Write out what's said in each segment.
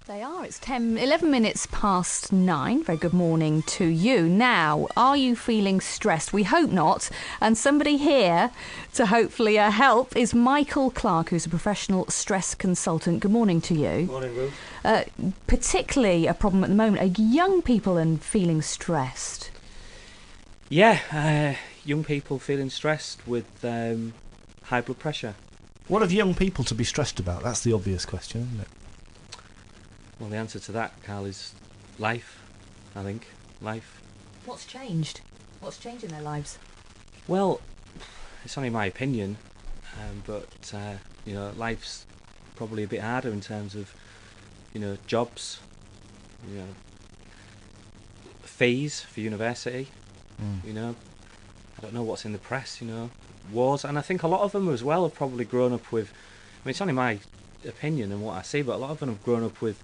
They are. It's 11 minutes past 9. Very good morning to you. Now, are you feeling stressed? We hope not. And somebody here to hopefully help is Michael Clark, who's a professional stress consultant. Good morning to you. Morning, Ruth. Particularly a problem at the moment are young people and feeling stressed. Yeah, young people feeling stressed with high blood pressure. What have young people to be stressed about? That's the obvious question, isn't it? Well, the answer to that, Carl, is life, I think. Life. What's changed? What's changed in their lives? Well, it's only my opinion, but life's probably a bit harder in terms of, jobs, fees for university, I don't know what's in the press, wars, and I think a lot of them as well have probably grown up with, it's only my opinion and what I see, but a lot of them have grown up with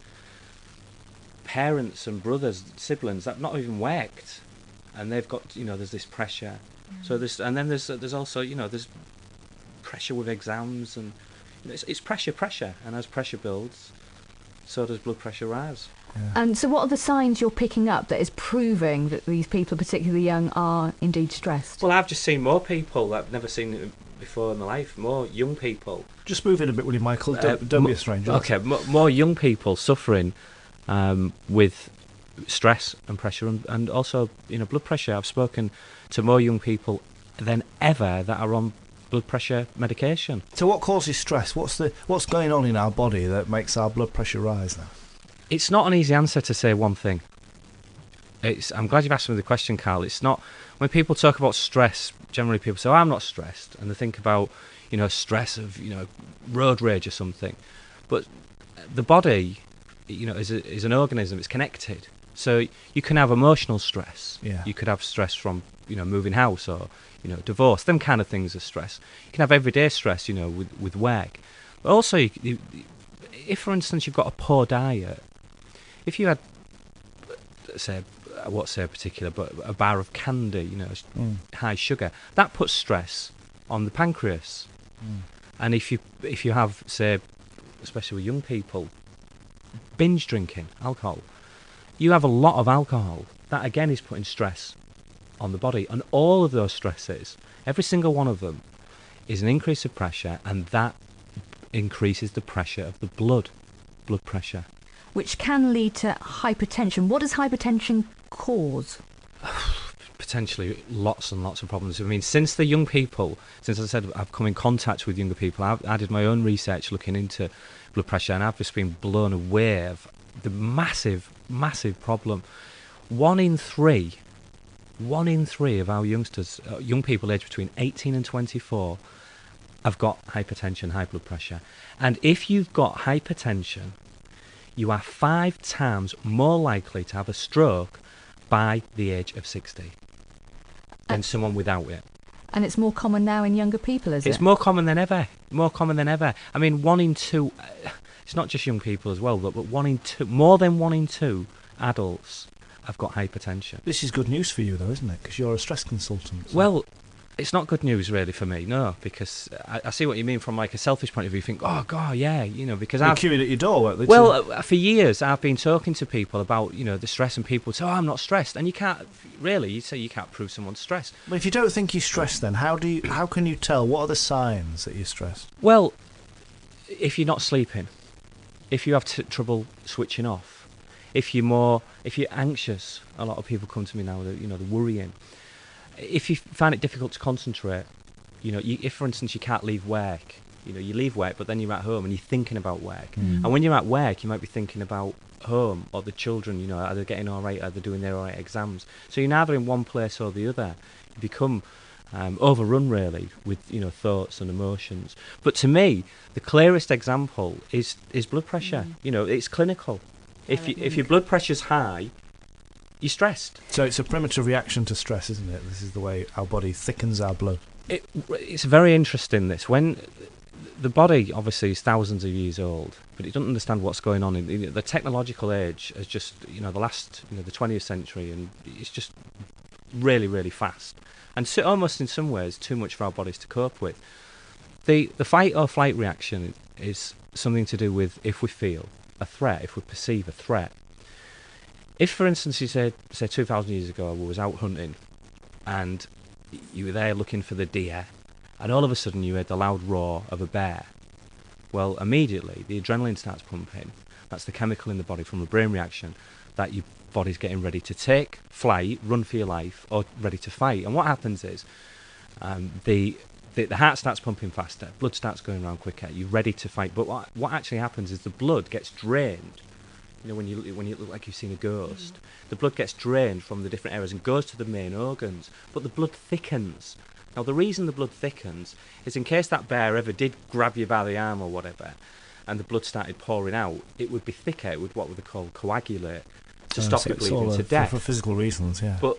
parents and brothers, siblings that have not even worked, and they've got, there's this pressure. So there's also, there's pressure with exams, and it's pressure, and as pressure builds, so does blood pressure rise. Yeah. And so what are the signs you're picking up that is proving that these people, particularly young, are indeed stressed? Well, I've just seen more people that I've never seen before in my life, more young people. Just move in a bit, will you, Michael? Don't be a stranger. Okay, more young people suffering with stress and pressure, and also blood pressure. I've spoken to more young people than ever that are on blood pressure medication. So what causes stress? What's going on in our body that makes our blood pressure rise now? It's not an easy answer to say one thing. I'm glad you've asked me the question, Carl. It's not, when people talk about stress, generally people say, I'm not stressed, and they think about stress of road rage or something. But the body is an organism. It's connected. So you can have emotional stress. Yeah. You could have stress from moving house or divorce. Them kind of things are stress. You can have everyday stress with work. But also if for instance you've got a poor diet, if you had I won't say a particular, but a bar of candy, high sugar, that puts stress on the pancreas. And if you have, say, especially with young people, binge drinking alcohol, you have a lot of alcohol, that again is putting stress on the body. And all of those stresses, every single one of them, is an increase of pressure, and that increases the pressure of the blood pressure. Which can lead to hypertension. What does hypertension cause? Potentially lots and lots of problems. I mean, since I said I've come in contact with younger people, I did my own research looking into blood pressure, and I've just been blown away of the massive, massive problem. One in three of our youngsters, young people aged between 18 and 24, have got hypertension, high blood pressure. And if you've got hypertension, you are 5 times more likely to have a stroke by the age of 60 than someone without it. And it's more common now in younger people, is it? It's more common than ever. More common than ever. I mean, 1 in 2, it's not just young people as well, but 1 in 2, more than 1 in 2 adults have got hypertension. This is good news for you, though, isn't it? Because you're a stress consultant. So. Well, it's not good news really for me, no, because I see what you mean from like a selfish point of view. You think, oh God, yeah, because they're queuing at your door, weren't they? Well, for years I've been talking to people about the stress, and people say, oh, I'm not stressed, and you can't really. You say you can't prove someone's stressed. But if you don't think you're stressed, then how can you tell? What are the signs that you're stressed? Well, if you're not sleeping, if you have trouble switching off, if you're anxious, a lot of people come to me now. They're worrying. If you find it difficult to concentrate, if for instance you can't leave work, you leave work but then you're at home and you're thinking about work, and when you're at work you might be thinking about home or the children, are they getting all right, are they doing their all right exams, so you're neither in one place or the other. You become overrun really with thoughts and emotions. But to me the clearest example is blood pressure. It's clinical. If your blood pressure's high, you're stressed. So it's a primitive reaction to stress, isn't it? This is the way our body thickens our blood. It's very interesting, this. When the body obviously is thousands of years old, but it doesn't understand what's going on. In the technological age has just, the last, the 20th century, and it's just really, really fast. And so almost in some ways too much for our bodies to cope with. The fight or flight reaction is something to do with if we feel a threat, if we perceive a threat. If, for instance, you say 2,000 years ago, we was out hunting, and you were there looking for the deer, and all of a sudden you heard the loud roar of a bear. Well, immediately the adrenaline starts pumping. That's the chemical in the body from a brain reaction that your body's getting ready to take flight, run for your life, or ready to fight. And what happens is the heart starts pumping faster, blood starts going around quicker. You're ready to fight. But what actually happens is the blood gets drained. You know, when you look like you've seen a ghost, the blood gets drained from the different areas and goes to the main organs. But the blood thickens. Now, the reason the blood thickens is in case that bear ever did grab you by the arm or whatever, and the blood started pouring out, it would be thicker. It would what we call coagulate to stop it bleeding to death. For physical reasons, yeah. But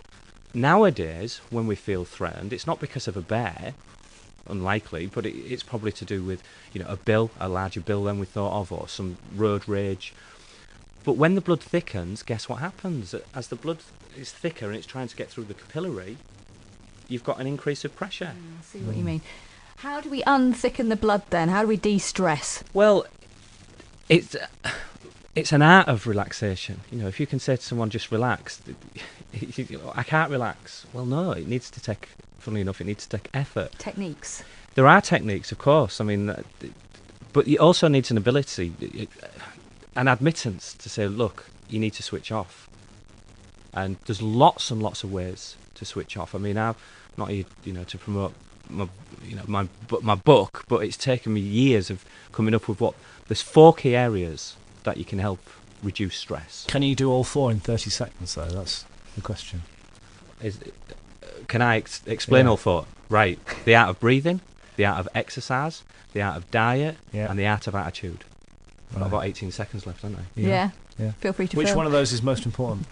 nowadays, when we feel threatened, it's not because of a bear, unlikely, but it's probably to do with, you know, a larger bill than we thought of, or some road rage. But when the blood thickens, guess what happens? As the blood is thicker and it's trying to get through the capillary, you've got an increase of pressure. I see what you mean. How do we unthicken the blood then? How do we de-stress? Well, it's an art of relaxation. You know, if you can say to someone, just relax, I can't relax. Well, no, it needs to take, funnily enough, it needs to take effort. Techniques. There are techniques, of course. I mean, but it also needs an ability, an admittance to say, look, you need to switch off. And there's lots and lots of ways to switch off. I mean, I'm not here, you know, to promote my book, but it's taken me years of coming up with there's 4 key areas that you can help reduce stress. Can you do all 4 in 30 seconds, though? That's the question. Can I explain all 4? Right. The art of breathing, the art of exercise, the art of diet, and the art of attitude. I've got about 18 seconds left, haven't I? Yeah. Feel free to Which one of those is most important?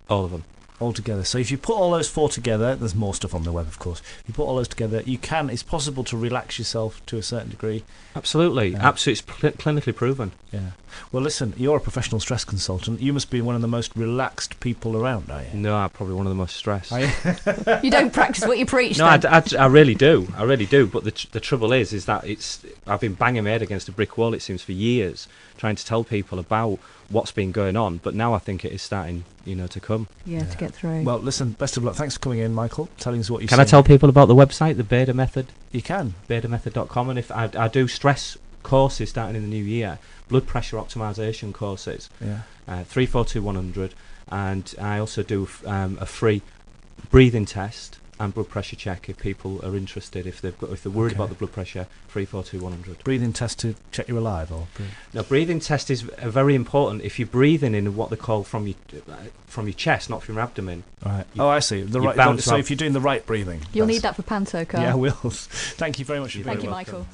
All of them. All together. So if you put all those 4 together, there's more stuff on the web, of course. If you put all those together, it's possible to relax yourself to a certain degree. Absolutely. Absolutely. It's clinically proven. Yeah. Well, listen, you're a professional stress consultant. You must be one of the most relaxed people around, are you? No, I'm probably one of the most stressed. You don't practice what you preach, No, then? I really do. I really do. But the trouble is that I've been banging my head against a brick wall, it seems, for years, trying to tell people about what's been going on. But now I think it is starting, to come. Yeah, to get through. Well, listen, best of luck. Thanks for coming in, Michael, telling us what you Can I tell people about the website, the BEDA Method? You can. BEDAmethod.com. And if I do stress courses starting in the new year, blood pressure optimization courses, 342-100, and I also do a free breathing test and blood pressure check if people are interested. If they're worried about the blood pressure, 342-100. Breathing test to check you're alive, or no? Breathing test is very important. If you're breathing in what they call from your chest, not from your abdomen. Right. I see. So if you're doing the right breathing, you'll need that for Panto, Carl. Yeah, I will. Thank you very much. Thank you, Michael.